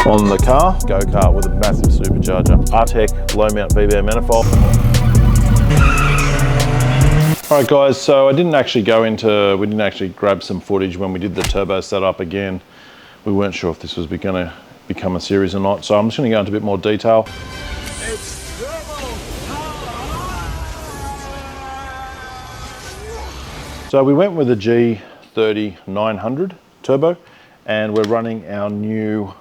On the car, go-kart with a massive supercharger. Artec low mount VBA manifold. Alright guys, so we didn't actually grab some footage when we did the turbo setup again. We weren't sure if this was going to become a series or not, so I'm just going to go into a bit more detail. It's turbo power. So we went with a G3900 turbo, and we're running our new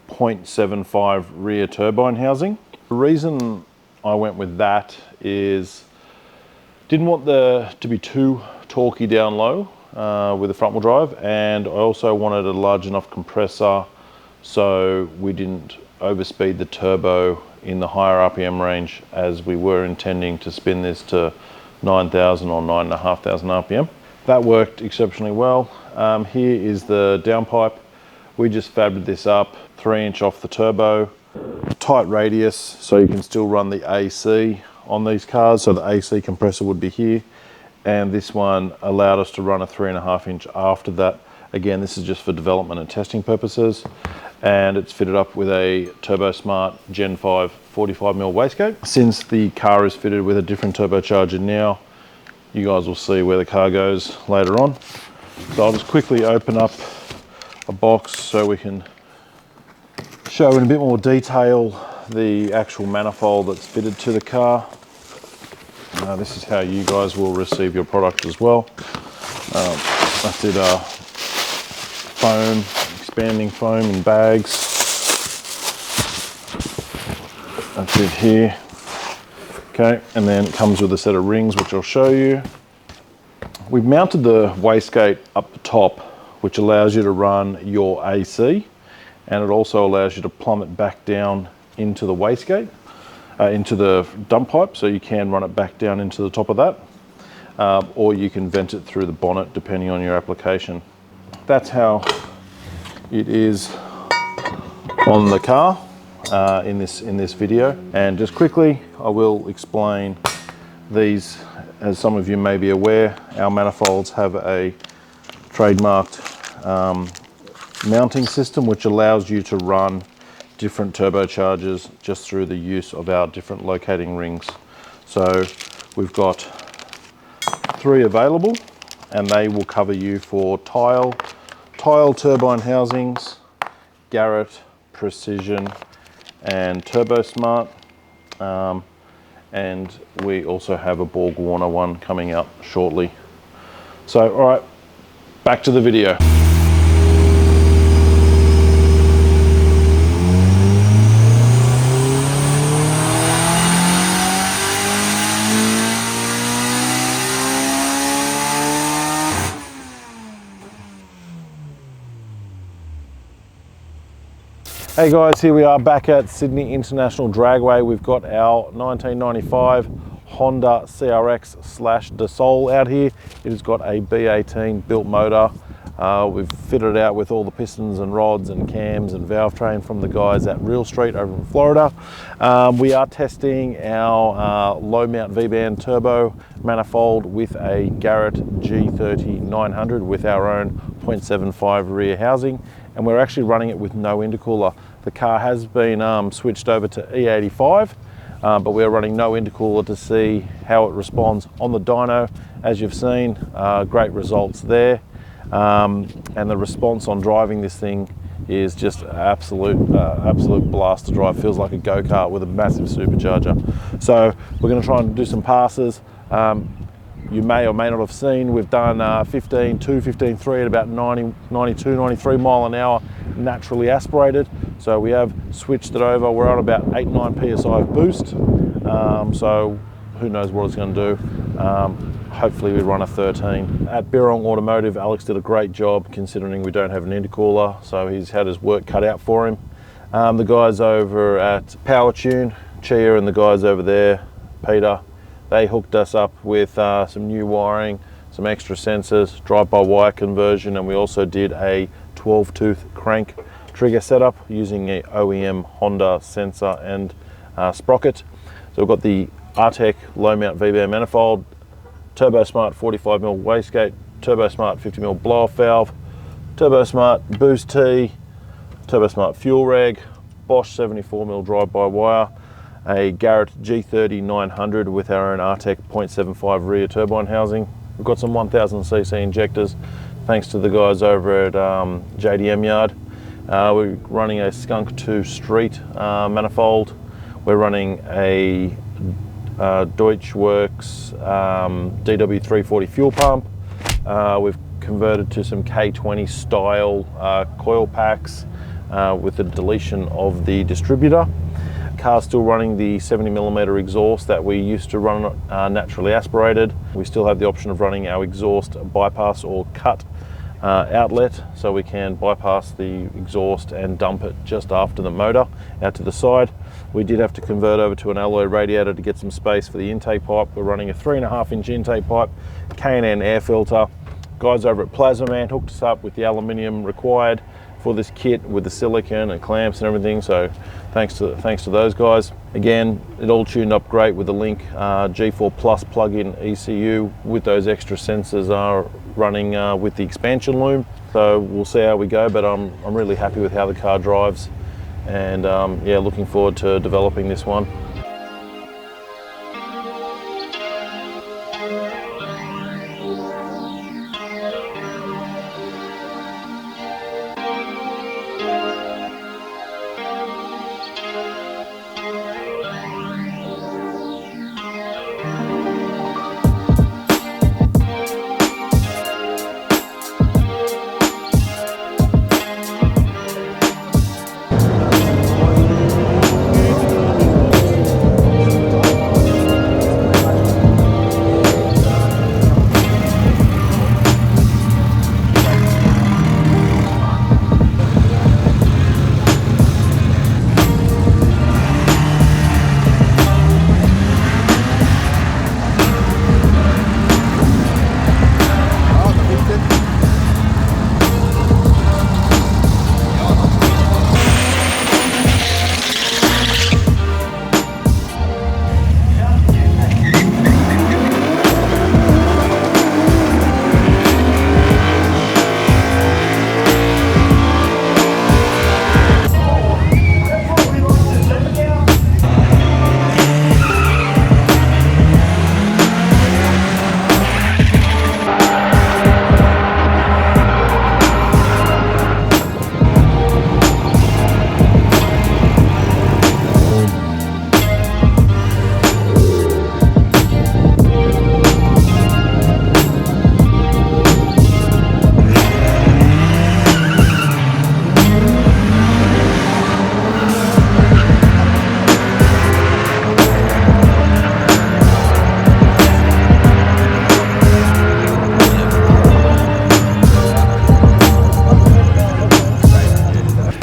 0.75 rear turbine housing. The reason I went with that is didn't want to be too torquey down low with the front wheel drive, and I also wanted a large enough compressor so we didn't overspeed the turbo in the higher RPM range, as we were intending to spin this to 9,000 or 9,500 RPM. That worked exceptionally well. Here is the downpipe. We just fabbed this up 3" off the turbo, tight radius so you can still run the AC on these cars. So the AC compressor would be here, and this one allowed us to run a 3.5" after that. Again, this is just for development and testing purposes, and it's fitted up with a Turbo Smart Gen 5 45mm wastegate. Since the car is fitted with a different turbocharger now, you guys will see where the car goes later on. So I'll just quickly open up a box so we can show in a bit more detail the actual manifold that's fitted to the car. This is how you guys will receive your product as well. I did foam, expanding foam in bags. That's it here. Okay, and then it comes with a set of rings, which I'll show you. We've mounted the wastegate up the top, which allows you to run your AC, and it also allows you to plumb it back down into the wastegate, into the dump pipe, so you can run it back down into the top of that, or you can vent it through the bonnet depending on your application. That's how it is on the car in this video. And just quickly, I will explain these. As some of you may be aware, our manifolds have a trademarked mounting system which allows you to run different turbochargers just through the use of our different locating rings. So we've got 3 available, and they will cover you for tile turbine housings, Garrett, Precision, and Turbo Smart. And we also have a Borg Warner one coming out shortly. So, all right, back to the video. Hey guys, here we are back at Sydney International Dragway. We've got our 1995 Honda CRX / Dassault out here. It has got a B18 built motor. We've fitted it out with all the pistons and rods and cams and valve train from the guys at Real Street over in Florida. We are testing our low mount V-band turbo manifold with a Garrett G3900 with our own 0.75 rear housing, and we're actually running it with no intercooler. The car has been switched over to E85, but we're running no intercooler to see how it responds on the dyno. As you've seen, great results there. And the response on driving this thing is just absolute blast to drive. Feels like a go-kart with a massive supercharger. So we're going to try and do some passes. You may or may not have seen, we've done 15.2, at about 90, 92, 93 mile an hour naturally aspirated. So we have switched it over. We're on about 8-9 PSI of boost. So who knows what it's going to do. Hopefully we run a 13. At Birrong Automotive, Alex did a great job considering we don't have an intercooler, so he's had his work cut out for him. The guys over at PowerTune, Chia, and the guys over there, Peter, they hooked us up with some new wiring, some extra sensors, drive-by-wire conversion, and we also did a 12-tooth crank trigger setup using a OEM Honda sensor and sprocket. So we've got the Artec low mount VBA manifold, Turbo Smart 45mm wastegate, Turbo Smart 50mm blow-off valve, Turbo Smart boost T, TurboSmart fuel reg, Bosch 74mm drive-by-wire, a GARRETT G39 with our own Artec 0.75 rear turbine housing. We've got some 1000cc injectors, thanks to the guys over at JDM Yard. We're running a Skunk 2 Street manifold. We're running a Deutschwerks DW340 fuel pump. We've converted to some K20 style coil packs with the deletion of the distributor. Car's still running the 70mm exhaust that we used to run naturally aspirated. We still have the option of running our exhaust bypass or cut outlet, so we can bypass the exhaust and dump it just after the motor out to the side. We did have to convert over to an alloy radiator to get some space for the intake pipe. We're running a 3.5-inch intake pipe, K&N air filter. Guys over at Plasma Man hooked us up with the aluminium required for this kit with the silicone and clamps and everything, so thanks to those guys. Again, it all tuned up great with the Link G4 Plus plug-in ECU with those extra sensors are running with the expansion loom. So we'll see how we go, but I'm really happy with how the car drives, and yeah, looking forward to developing this one.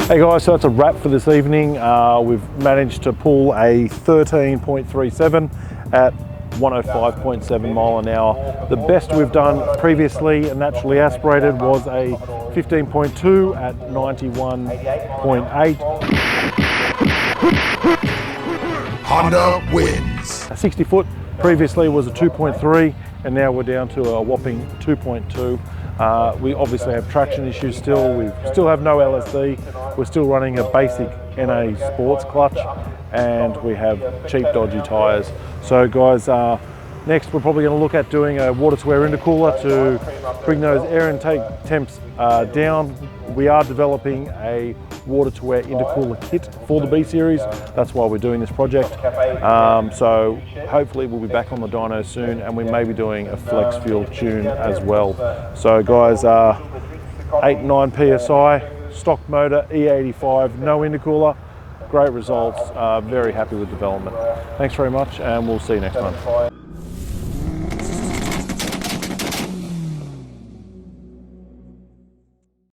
Hey guys, so that's a wrap for this evening. We've managed to pull a 13.37 at 105.7 mile an hour. The best we've done previously naturally aspirated was a 15.2 at 91.8. Honda wins. A 60 foot previously was a 2.3, and now we're down to a whopping 2.2. We obviously have traction issues still. We still have no LSD. We're still running a basic NA sports clutch, and we have cheap dodgy tyres. So guys, next we're probably going to look at doing a water-to-air intercooler to bring those air intake temps down. We are developing a water-to-air intercooler kit for the B-Series. That's why we're doing this project. So hopefully we'll be back on the dyno soon, and we may be doing a flex fuel tune as well. So guys, 8-9 PSI, stock motor, E85, no intercooler. Great results, very happy with development. Thanks very much, and we'll see you next month.